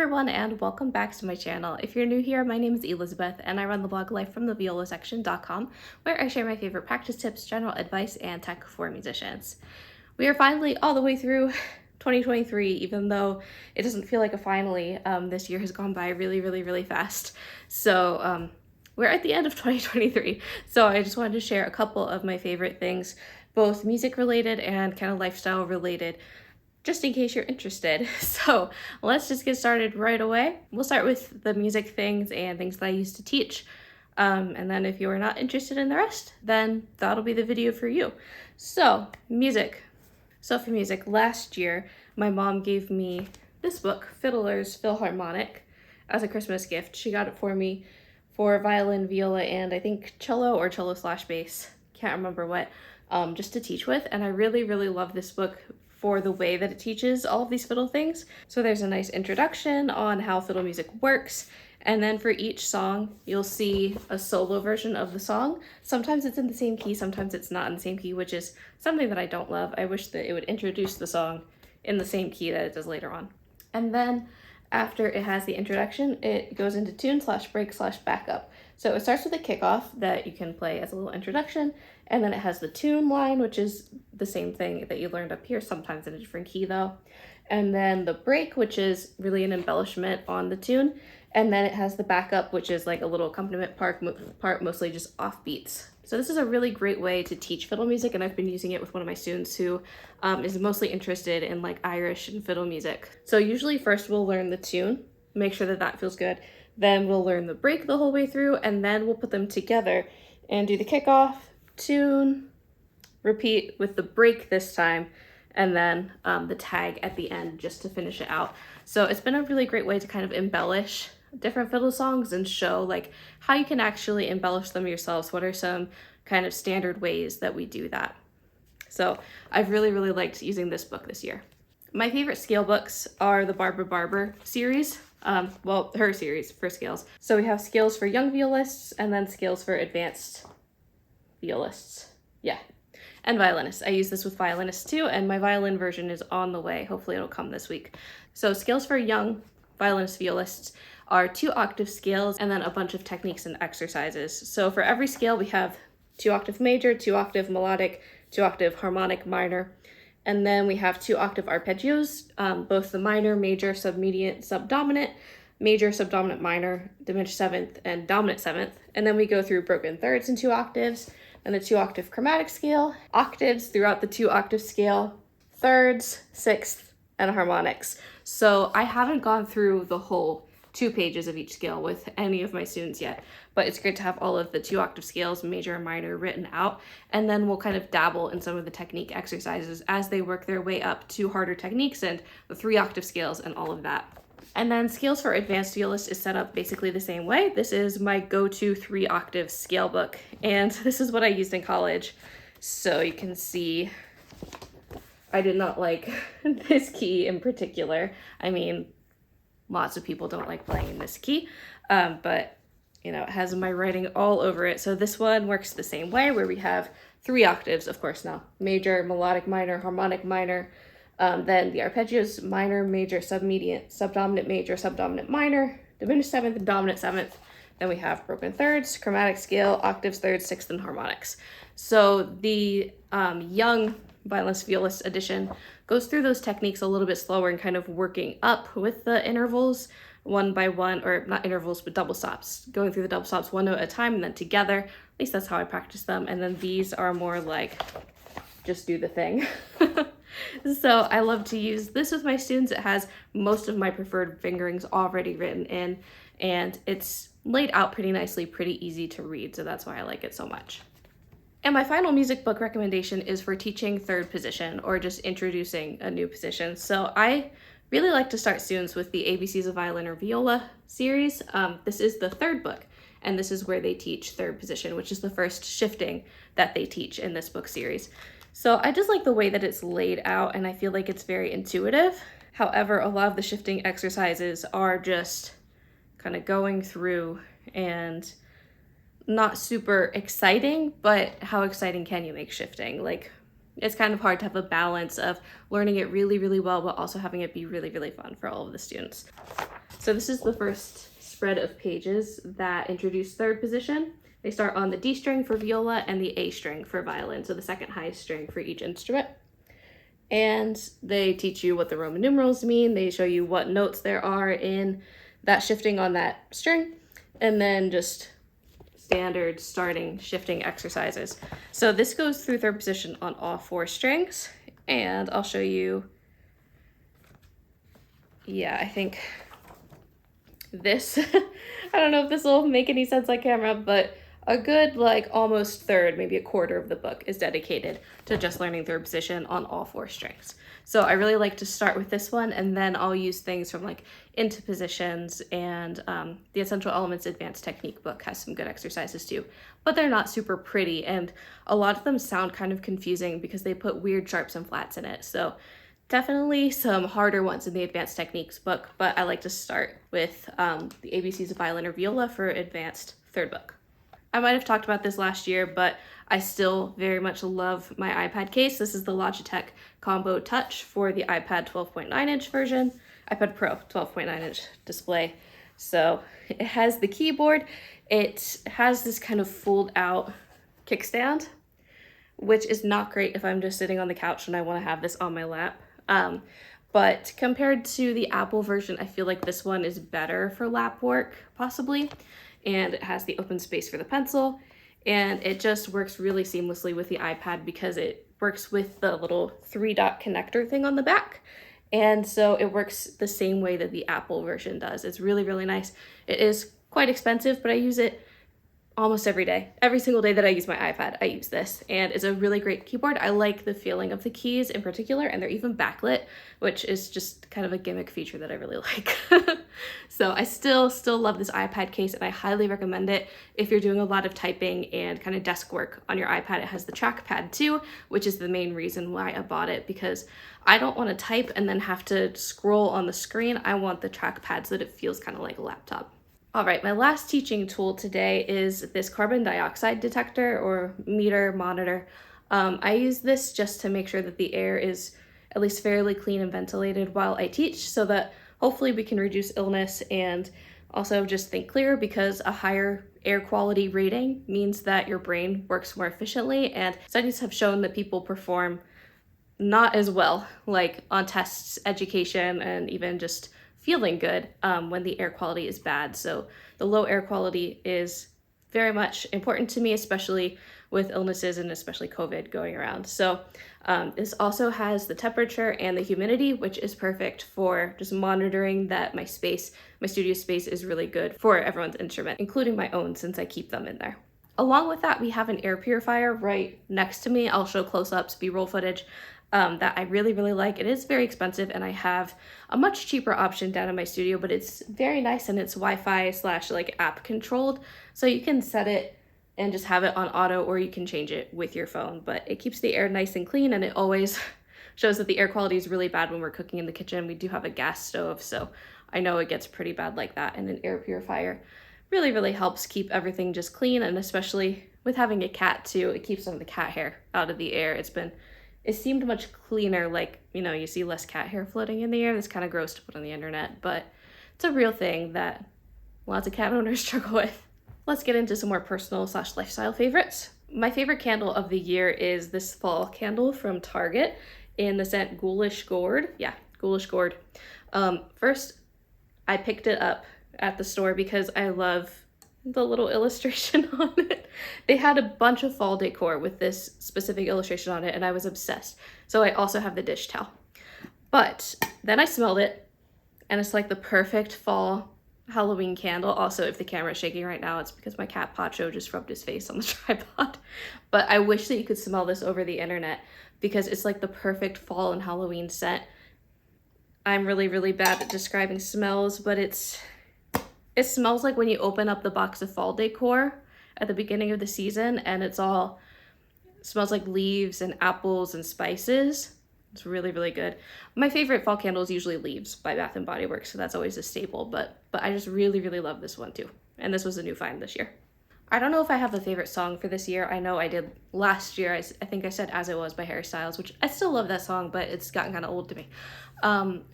everyone, and welcome back to my channel. If you're new here, my name is Elizabeth and I run the blog lifefromtheviolasection.com, where I share my favorite practice tips, general advice, and tech for musicians. We are finally all the way through 2023, even though it doesn't feel like a finally. This year has gone by really fast. So we're at the end of 2023. So I just wanted to share a couple of my favorite things, both music related and kind of lifestyle related, just in case you're interested. So let's just get started right away. We'll start with the music things and things that I used to teach. And then if you are not interested in the rest, then that'll be the video for you. So music. So for music, last year, my mom gave me this book, Fiddler's Philharmonic, as a Christmas gift. She got it for me for violin, viola, and I think cello or cello/bass. Can't remember what, just to teach with. And I really love this book for the way that it teaches all of these fiddle things. So there's a nice introduction on how fiddle music works, and then for each song you'll see a solo version of the song. Sometimes it's in the same key, sometimes it's not in the same key, which is something that I don't love. I wish that it would introduce the song in the same key that it does later on. And then after it has the introduction, it goes into tune/break/backup. So it starts with a kickoff that you can play as a little introduction, and then it has the tune line, which is the same thing that you learned up here, sometimes in a different key though. And then the break, which is really an embellishment on the tune. And then it has the backup, which is like a little accompaniment part, mostly just offbeats. So this is a really great way to teach fiddle music, and I've been using it with one of my students who is mostly interested in like Irish and fiddle music. So usually first we'll learn the tune, make sure that that feels good. Then we'll learn the break the whole way through, and then we'll put them together and do the kickoff, tune, repeat with the break this time, and then the tag at the end just to finish it out. So it's been a really great way to kind of embellish different fiddle songs and show like how you can actually embellish them yourselves. What are some kind of standard ways that we do that? So I've really liked using this book this year. My favorite scale books are the Barbara Barber series. Well, her series for scales. So we have scales for young violists and then scales for advanced violists. Yeah. And violinists. I use this with violinists too, and my violin version is on the way. Hopefully it'll come this week. So scales for young violinist violists are 2-octave scales and then a bunch of techniques and exercises. So for every scale we have 2-octave major, 2-octave melodic, 2-octave harmonic minor, and then we have 2-octave arpeggios, both the minor, major, submediate, subdominant, major, subdominant, minor, diminished seventh, and dominant seventh. And then we go through broken thirds in 2 octaves, and the 2-octave chromatic scale, octaves throughout the 2-octave scale, thirds, sixth, and harmonics. So I haven't gone through the whole 2 pages of each scale with any of my students yet, but it's great to have all of the 2-octave scales, major and minor, written out, and then we'll kind of dabble in some of the technique exercises as they work their way up to harder techniques and the 3-octave scales and all of that. And then scales for advanced violists is set up basically the same way. This is my go-to 3-octave scale book, and this is what I used in college. So you can see I did not like this key in particular. I mean, lots of people don't like playing in this key, but you know, it has my writing all over it. So this one works the same way, where we have 3 octaves, of course now, major, melodic minor, harmonic minor, then the arpeggios, minor, major, submediate, subdominant major, subdominant minor, diminished seventh, and dominant seventh. Then we have broken thirds, chromatic scale, octaves, thirds, sixth, and harmonics. So the young violinist violist edition goes through those techniques a little bit slower and kind of working up with the intervals one by one, or not intervals, but double stops, going through the double stops one note at a time and then together. At least that's how I practice them. And then these are more like, just do the thing. So I love to use this with my students. It has most of my preferred fingerings already written in, and it's laid out pretty nicely, pretty easy to read. So that's why I like it so much. And my final music book recommendation is for teaching third position or just introducing a new position. So I really like to start students with the ABCs of Violin or Viola series. This is the 3rd book, and this is where they teach third position, which is the first shifting that they teach in this book series. So I just like the way that it's laid out, and I feel like it's very intuitive. However, a lot of the shifting exercises are just kind of going through and not super exciting, but how exciting can you make shifting? Like, it's kind of hard to have a balance of learning it really well, but also having it be really fun for all of the students. So this is the first spread of pages that introduce third position. They start on the D string for viola and the A string for violin, so the second highest string for each instrument. And they teach you what the Roman numerals mean. They show you what notes there are in that shifting on that string, and then just standard starting shifting exercises. So this goes through third position on all 4 strings, and I'll show you. Yeah, I think this, I don't know if this will make any sense on camera, but a good like almost third, maybe a quarter of the book is dedicated to just learning third position on all 4 strings. So I really like to start with this one, and then I'll use things from like Into Positions, and the Essential Elements Advanced Technique book has some good exercises too, but they're not super pretty, and a lot of them sound kind of confusing because they put weird sharps and flats in it. So definitely some harder ones in the Advanced Techniques book, but I like to start with the ABCs of Violin or Viola for advanced third book. I might have talked about this last year, but I still very much love my iPad case. This is the Logitech Combo Touch for the iPad 12.9-inch version, iPad Pro 12.9-inch display. So it has the keyboard. It has this kind of fold out kickstand, which is not great if I'm just sitting on the couch and I want to have this on my lap. But compared to the Apple version, I feel like this one is better for lap work, possibly. And it has the open space for the pencil, and it just works really seamlessly with the iPad because it works with the little 3-dot connector thing on the back. And so it works the same way that the Apple version does. It's really, really nice. It is quite expensive, but I use it almost every day. Every single day that I use my iPad, I use this, and it's a really great keyboard. I like the feeling of the keys in particular, and they're even backlit, which is just kind of a gimmick feature that I really like. So I still love this iPad case, and I highly recommend it if you're doing a lot of typing and kind of desk work on your iPad. It has the trackpad too, which is the main reason why I bought it, because I don't want to type and then have to scroll on the screen. I want the trackpad so that it feels kind of like a laptop. All right, my last teaching tool today is this carbon dioxide detector or meter monitor. I use this just to make sure that the air is at least fairly clean and ventilated while I teach, so that hopefully we can reduce illness and also just think clearer, because a higher air quality rating means that your brain works more efficiently, and studies have shown that people perform not as well, like on tests, education, and even just feeling good when the air quality is bad. So the low air quality is very much important to me, especially with illnesses and especially COVID going around. So this also has the temperature and the humidity, which is perfect for just monitoring that my studio space is really good for everyone's instrument, including my own, since I keep them in there. Along with that, we have an air purifier right next to me. I'll show close-ups, B-roll footage, that I really, really like. It is very expensive, and I have a much cheaper option down in my studio, but it's very nice, and it's Wi-Fi / like app controlled. So you can set it and just have it on auto, or you can change it with your phone, but it keeps the air nice and clean, and it always shows that the air quality is really bad when we're cooking in the kitchen. We do have a gas stove, so I know it gets pretty bad like that, and an air purifier really, really helps keep everything just clean, and especially with having a cat too, it keeps some of the cat hair out of the air. It seemed much cleaner, like, you know, you see less cat hair floating in the air. That's kind of gross to put on the internet, but it's a real thing that lots of cat owners struggle with. Let's get into some more personal / lifestyle favorites. My favorite candle of the year is this fall candle from Target in the scent Ghoulish Gourd. Yeah, Ghoulish Gourd. First, I picked it up at the store because I love the little illustration on it. They had a bunch of fall decor with this specific illustration on it, and I was obsessed. So I also have the dish towel. But then I smelled it, and it's like the perfect fall Halloween candle. Also, if the camera is shaking right now, it's because my cat Pacho just rubbed his face on the tripod. But I wish that you could smell this over the internet, because it's like the perfect fall and Halloween scent. I'm really, really bad at describing smells, but it smells like when you open up the box of fall decor at the beginning of the season, and smells like leaves and apples and spices. It's really, really good. My favorite fall candle is usually Leaves by Bath & Body Works, so that's always a staple, but I just really, really love this one too. And this was a new find this year. I don't know if I have a favorite song for this year. I know I did last year. I think I said As It Was by Harry Styles, which I still love that song, but it's gotten kind of old to me.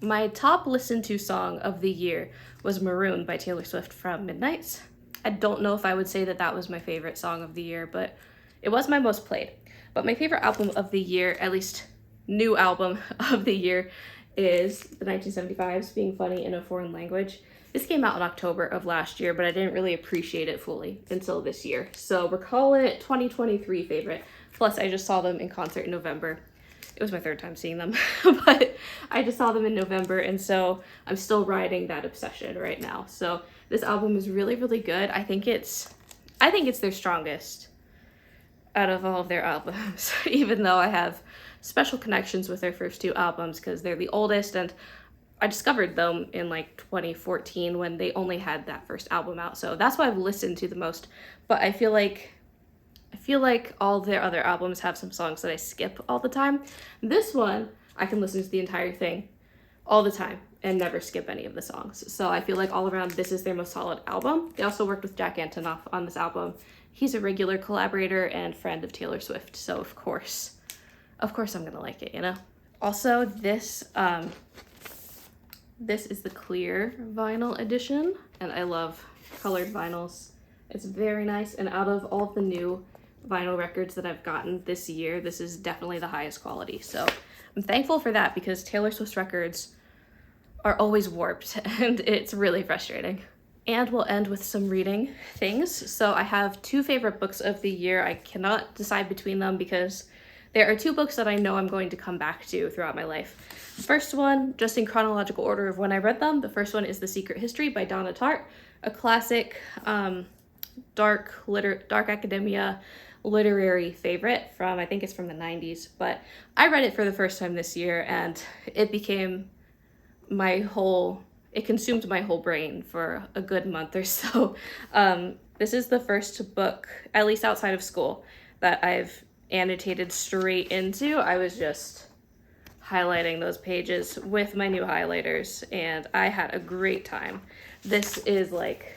My top listened to song of the year was Maroon by Taylor Swift from Midnights. I don't know if I would say that that was my favorite song of the year, but it was my most played. But my favorite album of the year, at least new album of the year, is the 1975's Being Funny in a Foreign Language. This came out in October of last year, but I didn't really appreciate it fully until this year. So we're calling it 2023 favorite. Plus, I just saw them in concert in November. It was my third time seeing them, but I just saw them in November, and so I'm still riding that obsession right now. So this album is really, really good. I think it's their strongest out of all of their albums, even though I have special connections with their first two albums because they're the oldest, and I discovered them in like 2014 when they only had that first album out. So that's why I've listened to the most. But I feel like all their other albums have some songs that I skip all the time. This one, I can listen to the entire thing all the time and never skip any of the songs. So I feel like all around, this is their most solid album. They also worked with Jack Antonoff on this album. He's a regular collaborator and friend of Taylor Swift. So of course I'm gonna like it, you know? Also, this is the clear vinyl edition, and I love colored vinyls. It's very nice, and out of all of the new vinyl records that I've gotten this year, this is definitely the highest quality. So I'm thankful for that because Taylor Swift's records are always warped and it's really frustrating. And we'll end with some reading things. So I have two favorite books of the year. I cannot decide between them because there are two books that I know I'm going to come back to throughout my life. The first one, just in chronological order of when I read them, the first one is The Secret History by Donna Tartt, a classic dark academia literary favorite from, I think it's from the 90s, but I read it for the first time this year and it became it consumed my whole brain for a good month or so. This is the first book, at least outside of school, that I've annotated straight into. I was just highlighting those pages with my new highlighters and I had a great time. This is like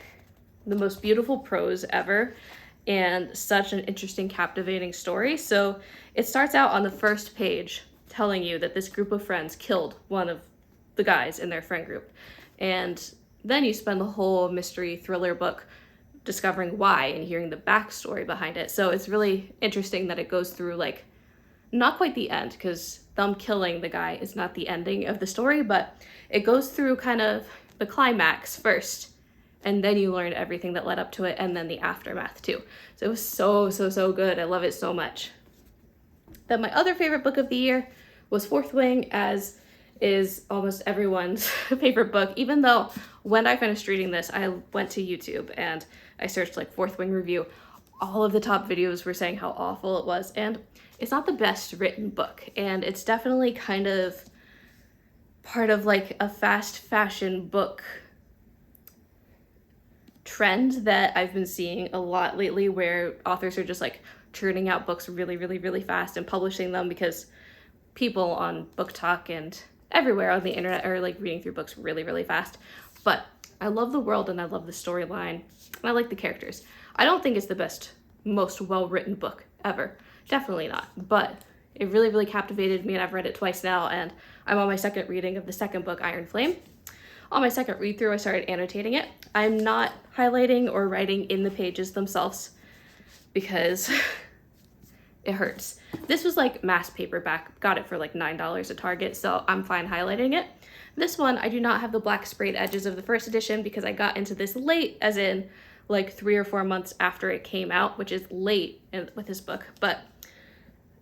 the most beautiful prose ever and such an interesting, captivating story. So it starts out on the first page telling you that this group of friends killed one of the guys in their friend group. And then you spend the whole mystery thriller book discovering why and hearing the backstory behind it. So it's really interesting that it goes through like, not quite the end, because them killing the guy is not the ending of the story, but it goes through kind of the climax first, and then you learn everything that led up to it, and then the aftermath too. So it was so good. I love it so much. Then my other favorite book of the year was Fourth Wing, as is almost everyone's favorite book, even though when I finished reading this, I went to YouTube and I searched like Fourth Wing review. All of the top videos were saying how awful it was, and it's not the best written book, and it's definitely kind of part of like a fast fashion book trend that I've been seeing a lot lately, where authors are just like churning out books really fast and publishing them because people on Book Talk and everywhere on the internet are like reading through books really fast. But I love the world and I love the storyline and I like the characters. I don't think it's the best, most well-written book ever. Definitely not. But it really captivated me, and I've read it twice now, and I'm on my second reading of the second book, Iron Flame. On my second read through, I started annotating it. I'm not highlighting or writing in the pages themselves because it hurts. This was like mass paperback, got it for like $9 at Target, so I'm fine highlighting it. This one, I do not have the black sprayed edges of the first edition because I got into this late, as in like 3 or 4 months after it came out, which is late with this book, but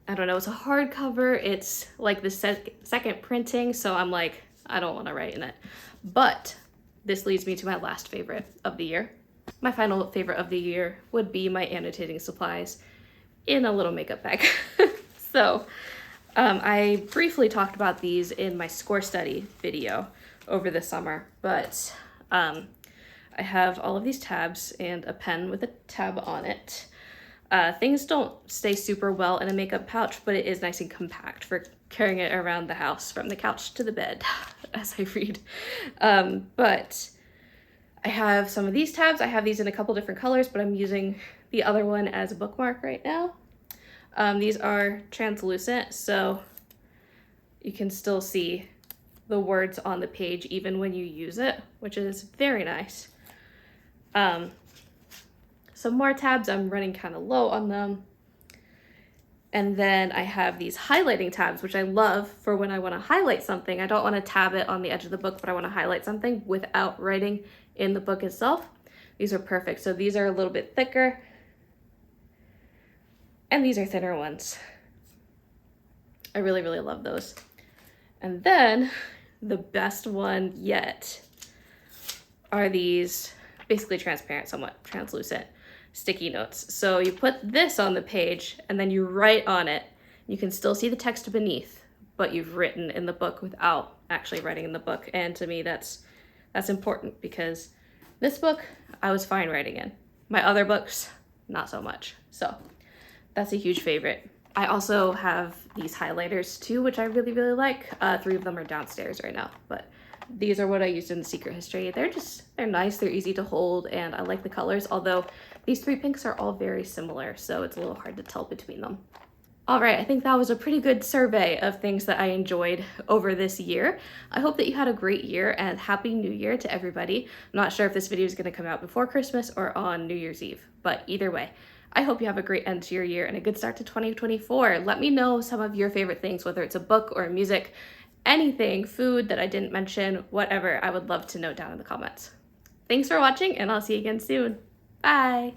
I don't know, it's a hardcover, it's like the second printing, so I'm like, I don't want to write in it. But this leads me to my last favorite of the year. My final favorite of the year would be my annotating supplies in a little makeup bag. So I briefly talked about these in my score study video over the summer, but I have all of these tabs and a pen with a tab on it. Things don't stay super well in a makeup pouch, but it is nice and compact for carrying it around the house from the couch to the bed as I read. But I have some of these tabs. I have these in a couple different colors, but I'm using the other one as a bookmark right now. These are translucent, so you can still see the words on the page even when you use it, which is very nice. Some more tabs, I'm running kind of low on them. And then I have these highlighting tabs, which I love for when I want to highlight something. I don't want to tab it on the edge of the book, but I want to highlight something without writing in the book itself. These are perfect. So these are a little bit thicker, and these are thinner ones. I really, really love those. And then the best one yet are these basically transparent, somewhat translucent sticky notes. So you put this on the page and then you write on it. You can still see the text beneath, but you've written in the book without actually writing in the book. And to me, that's important, because this book I was fine writing in. My other books, not so much. So that's a huge favorite. I also have these highlighters too, which I really, really like. 3 of them are downstairs right now, but these are what I used in the Secret History. They're nice, they're easy to hold, and I like the colors, although these 3 pinks are all very similar, so it's a little hard to tell between them. All right, I think that was a pretty good survey of things that I enjoyed over this year. I hope that you had a great year, and Happy New Year to everybody. I'm not sure if this video is going to come out before Christmas or on New Year's Eve, but either way, I hope you have a great end to your year and a good start to 2024. Let me know some of your favorite things, whether it's a book or music, anything, food that I didn't mention, whatever. I would love to know down in the comments. Thanks for watching, and I'll see you again soon. Bye.